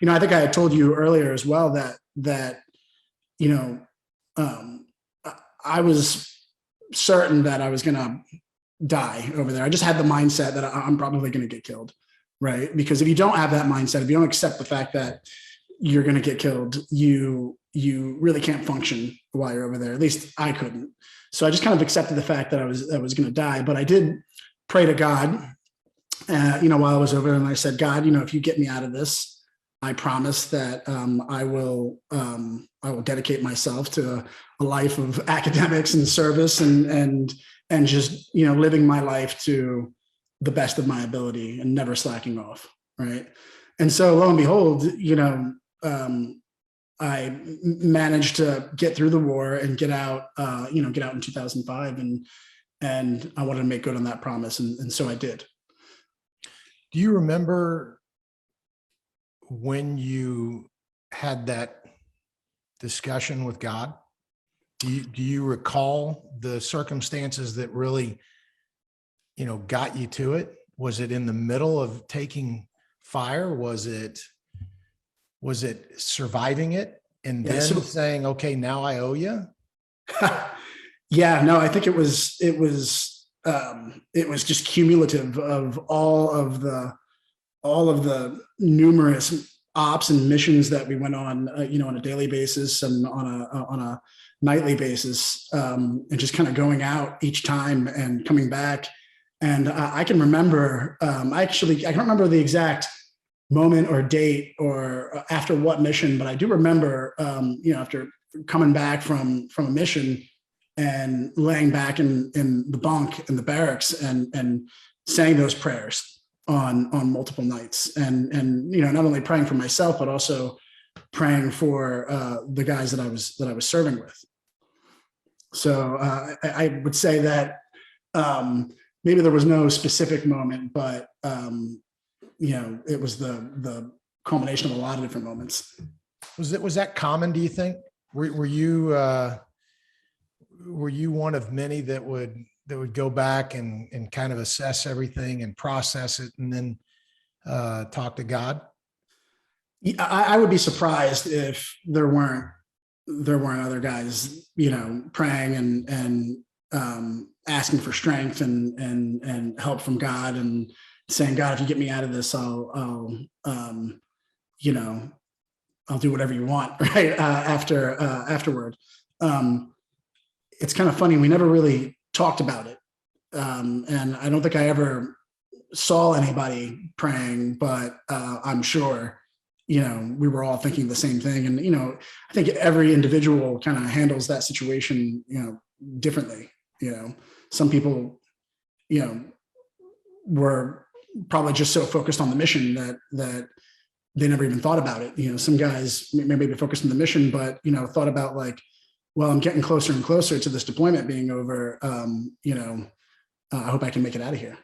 I think I had told you earlier as well that, you know, I was certain that I was going to die over there. I just had the mindset that I'm probably going to get killed, right? Because if you don't have that mindset, if you don't accept the fact that you're going to get killed, you really can't function while you're over there. At least I couldn't. So I just kind of accepted the fact that I was going to die. But I did pray to God, while I was over there, and I said, God, if you get me out of this, I promise that I will dedicate myself to a life of academics and service and just living my life to the best of my ability and never slacking off, right? And so lo and behold, I managed to get through the war and get out in 2005, and I wanted to make good on that promise, and so I did. Do you remember when you had that discussion with God? Do you recall the circumstances that really, got you to it? Was it in the middle of taking fire? Was it surviving it and then saying, okay, now I owe you? Yeah, no, I think it was just cumulative of all of the numerous ops and missions that we went on, on a daily basis and on a nightly basis, and just kind of going out each time and coming back. And I can remember, I can't remember the exact moment or date or after what mission, but I do remember, after coming back from a mission and laying back in the bunk in the barracks and saying those prayers on multiple nights, and not only praying for myself, but also praying for the guys that I was serving with. So I would say that maybe there was no specific moment, but it was the culmination of a lot of different moments. Was that common, do you think? Were you one of many that would go back and kind of assess everything and process it and then talk to God? I would be surprised if there weren't other guys, praying and asking for strength and help from God, and saying, God, if you get me out of this, I'll do whatever you want, right? Afterward. It's kind of funny. We never really talked about it. And I don't think I ever saw anybody praying, but I'm sure, we were all thinking the same thing. And, I think every individual kind of handles that situation, differently. Some people, were probably just so focused on the mission that they never even thought about it. Some guys maybe focused on the mission, but, thought about like, well, I'm getting closer and closer to this deployment being over. I hope I can make it out of here.